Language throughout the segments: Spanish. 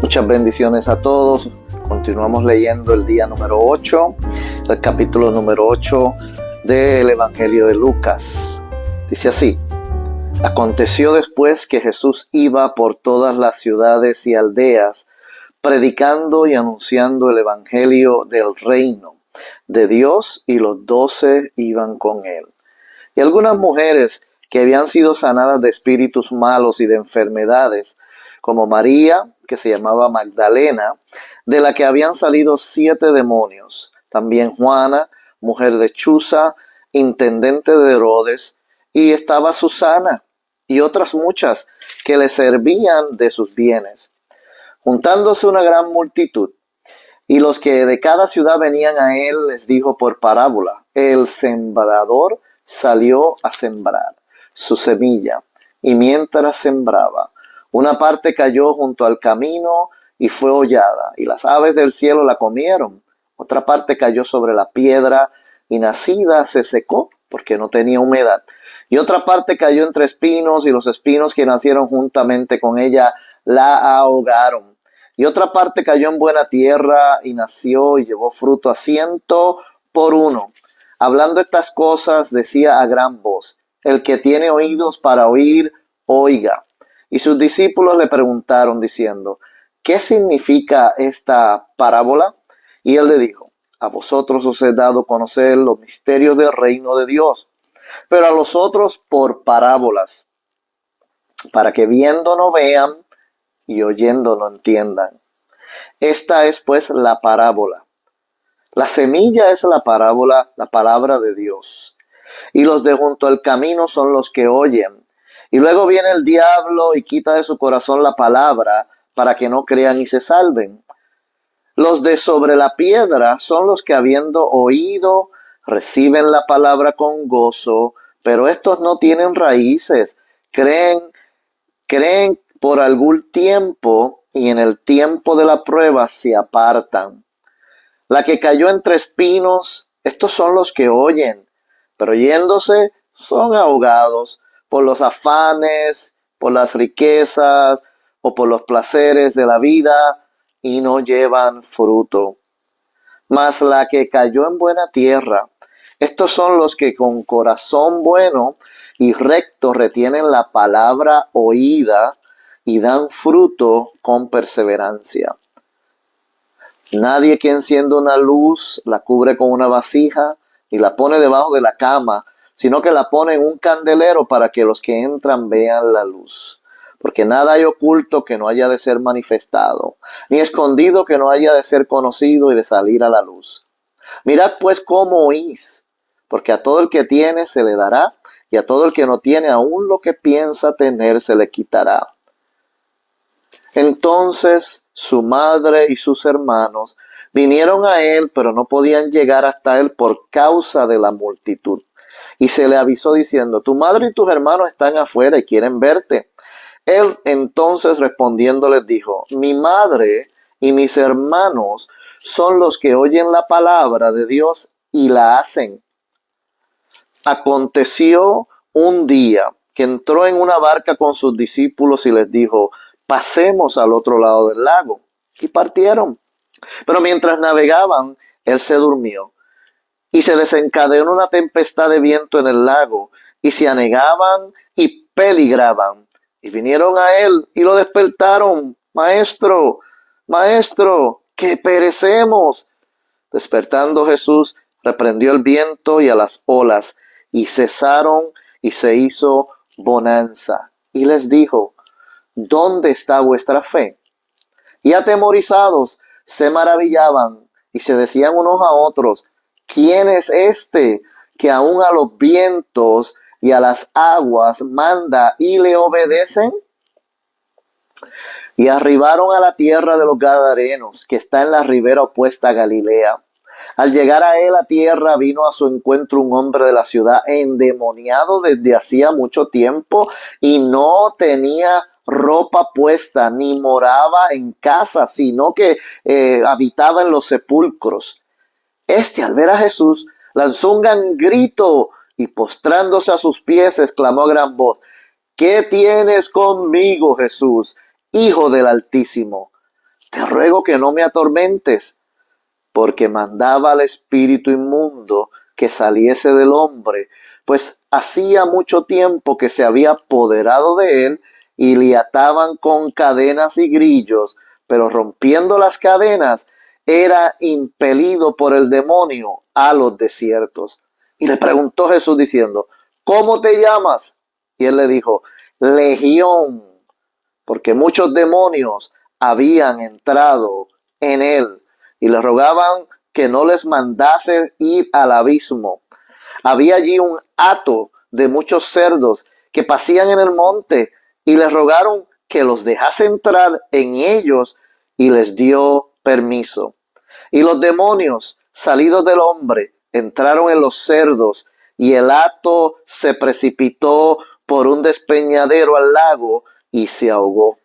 Muchas bendiciones a todos. Continuamos leyendo el día número 8, el capítulo número 8 del Evangelio de Lucas. Dice así: Aconteció después que Jesús iba por todas las ciudades y aldeas, predicando y anunciando el Evangelio del reino de Dios, y los 12 iban con él. Y algunas mujeres que habían sido sanadas de espíritus malos y de enfermedades, como María, que se llamaba Magdalena, de la que habían salido 7 demonios, también Juana, mujer de Chuza, intendente de Herodes, y estaba Susana, y otras muchas que le servían de sus bienes. Juntándose una gran multitud, y los que de cada ciudad venían a él, les dijo por parábola: el sembrador salió a sembrar su semilla, y mientras sembraba, una parte cayó junto al camino y fue hollada, y las aves del cielo la comieron. Otra parte cayó sobre la piedra, y nacida se secó, porque no tenía humedad. Y otra parte cayó entre espinos, y los espinos que nacieron juntamente con ella la ahogaron. Y otra parte cayó en buena tierra, y nació y llevó fruto a 100 por uno. Hablando estas cosas, decía a gran voz: el que tiene oídos para oír, oiga. Y sus discípulos le preguntaron diciendo: ¿qué significa esta parábola? Y él le dijo: a vosotros os he dado a conocer los misterios del reino de Dios, pero a los otros por parábolas, para que viendo no vean y oyendo no entiendan. Esta es pues la parábola. La semilla es la parábola, la palabra de Dios. Y los de junto al camino son los que oyen. Y luego viene el diablo y quita de su corazón la palabra, para que no crean y se salven. Los de sobre la piedra son los que, habiendo oído, reciben la palabra con gozo, pero estos no tienen raíces. Creen por algún tiempo, y en el tiempo de la prueba se apartan. La que cayó entre espinos, estos son los que oyen, pero yéndose son ahogados por los afanes, por las riquezas o por los placeres de la vida, y no llevan fruto. Mas la que cayó en buena tierra, estos son los que con corazón bueno y recto retienen la palabra oída y dan fruto con perseverancia. Nadie que enciende una luz la cubre con una vasija y la pone debajo de la cama, sino que la pone en un candelero, para que los que entran vean la luz. Porque nada hay oculto que no haya de ser manifestado, ni escondido que no haya de ser conocido y de salir a la luz. Mirad pues cómo oís, porque a todo el que tiene se le dará, y a todo el que no tiene, aún lo que piensa tener se le quitará. Entonces su madre y sus hermanos vinieron a él, pero no podían llegar hasta él por causa de la multitud. Y se le avisó diciendo: tu madre y tus hermanos están afuera y quieren verte. Él entonces respondiendo les dijo: mi madre y mis hermanos son los que oyen la palabra de Dios y la hacen. Aconteció un día que entró en una barca con sus discípulos y les dijo: pasemos al otro lado del lago. Y partieron. Pero mientras navegaban, él se durmió. Y se desencadenó una tempestad de viento en el lago, y se anegaban y peligraban. Y vinieron a él y lo despertaron: Maestro, maestro, que perecemos. Despertando Jesús, reprendió el viento y a las olas, y cesaron, y se hizo bonanza. Y les dijo: ¿dónde está vuestra fe? Y atemorizados se maravillaban, y se decían unos a otros: ¿quién es este que aun a los vientos y a las aguas manda y le obedecen? Y arribaron a la tierra de los Gadarenos, que está en la ribera opuesta a Galilea. Al llegar a él a tierra, vino a su encuentro un hombre de la ciudad, endemoniado desde hacía mucho tiempo, y no tenía ropa puesta, ni moraba en casa, sino que habitaba en los sepulcros. Este, al ver a Jesús, lanzó un gran grito, y postrándose a sus pies, exclamó a gran voz: ¿qué tienes conmigo, Jesús, Hijo del Altísimo? te ruego que no me atormentes, porque mandaba al espíritu inmundo que saliese del hombre, pues hacía mucho tiempo que se había apoderado de él y le ataban con cadenas y grillos, pero rompiendo las cadenas era impelido por el demonio a los desiertos. Y le preguntó Jesús diciendo, ¿cómo te llamas? Y él le dijo, Legión, porque muchos demonios habían entrado en él y le rogaban que no les mandase ir al abismo. Había allí un hato de muchos cerdos que pasían en el monte y les rogaron que los dejase entrar en ellos y les dio permiso. Y los demonios, salidos del hombre, entraron en los cerdos y el hato se precipitó por un despeñadero al lago y se ahogó.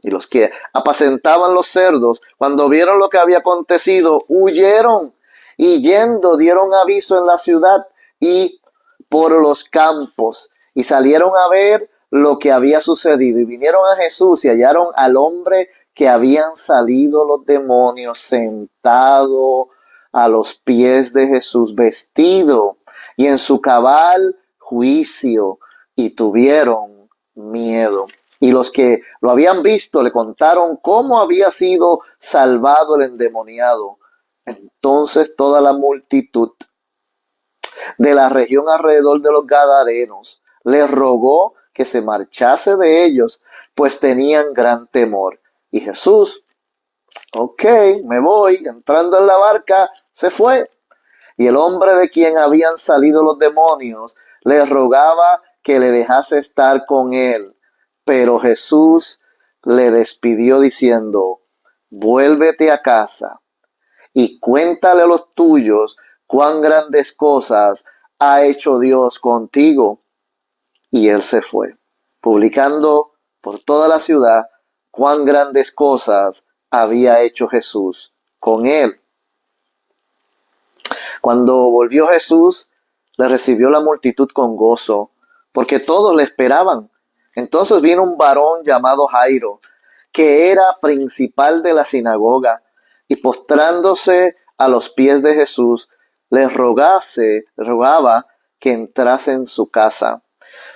Y los que apacentaban los cerdos, cuando vieron lo que había acontecido, huyeron y yendo dieron aviso en la ciudad y por los campos y salieron a ver lo que había sucedido y vinieron a Jesús y hallaron al hombre que habían salido los demonios sentado a los pies de Jesús, vestido y en su cabal juicio, y tuvieron miedo. Y los que lo habían visto le contaron cómo había sido salvado el endemoniado. Entonces toda la multitud de la región alrededor de los Gadarenos le rogó que se marchase de ellos, pues tenían gran temor. Y Jesús, ok, me voy, entrando en la barca, se fue. Y el hombre de quien habían salido los demonios le rogaba que le dejase estar con él. Pero Jesús le despidió diciendo, vuélvete a casa y cuéntale a los tuyos cuán grandes cosas ha hecho Dios contigo. Y él se fue, publicando por toda la ciudad cuán grandes cosas había hecho Jesús con él. Cuando volvió Jesús, le recibió la multitud con gozo, porque todos le esperaban. Entonces vino un varón llamado Jairo, que era principal de la sinagoga, y postrándose a los pies de Jesús, rogaba que entrase en su casa,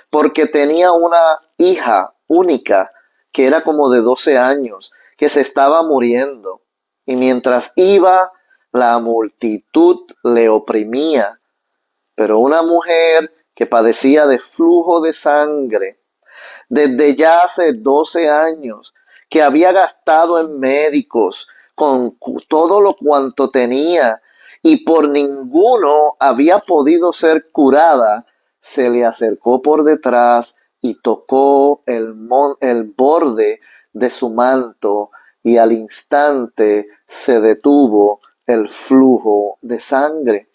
porque tenía una hija única, que era como de 12 años, que se estaba muriendo. Y mientras iba, la multitud le oprimía. Pero una mujer que padecía de flujo de sangre desde ya hace 12 años, que había gastado en médicos con todo lo cuanto tenía y por ninguno había podido ser curada, se le acercó por detrás y tocó el borde de su manto y al instante se detuvo el flujo de sangre.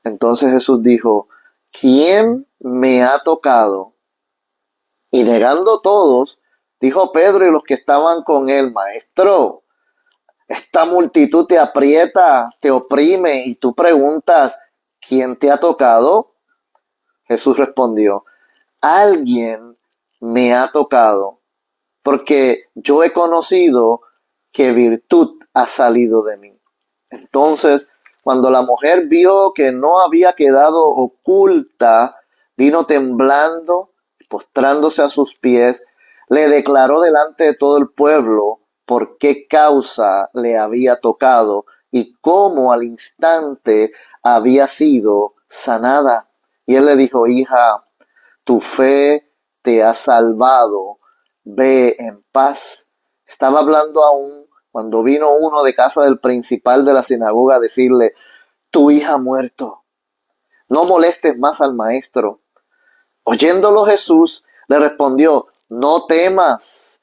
Entonces Jesús dijo, ¿quién me ha tocado? Y negando todos, dijo Pedro y los que estaban con él, Maestro, esta multitud te aprieta, te oprime y tú preguntas, ¿quién te ha tocado? Jesús respondió, alguien me ha tocado, porque yo he conocido que virtud ha salido de mí. Entonces, cuando la mujer vio que no había quedado oculta, vino temblando, postrándose a sus pies, le declaró delante de todo el pueblo por qué causa le había tocado y cómo al instante había sido sanada. Y él le dijo, hija, tu fe te ha salvado, ve en paz. Estaba hablando aún cuando vino uno de casa del principal de la sinagoga a decirle, tu hija ha muerto, no molestes más al maestro. Oyéndolo Jesús le respondió, no temas,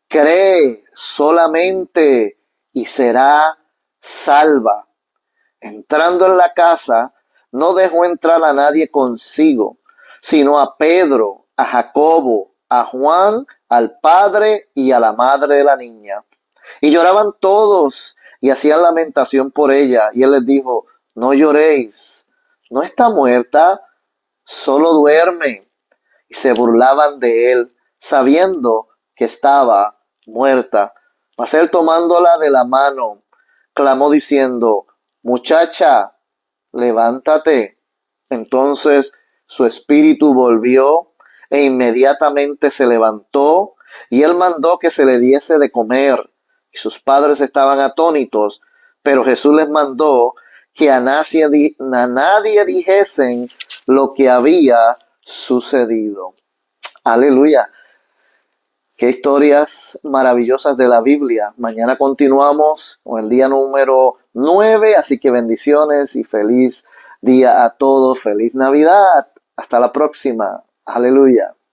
cree solamente y será salva. Entrando en la casa, no dejó entrar a nadie consigo, sino a Pedro, a Jacobo, a Juan, al padre y a la madre de la niña. Y lloraban todos y hacían lamentación por ella. Y él les dijo, no lloréis, no está muerta, solo duerme. Y se burlaban de él, sabiendo que estaba muerta. Mas él tomándola de la mano, clamó diciendo, muchacha, levántate. Entonces su espíritu volvió e inmediatamente se levantó y él mandó que se le diese de comer. Y sus padres estaban atónitos, pero Jesús les mandó que a nadie dijesen lo que había sucedido. Aleluya. Qué historias maravillosas de la Biblia. Mañana continuamos con el día número 9, así que bendiciones y feliz día a todos. Feliz Navidad. Hasta la próxima. Aleluya.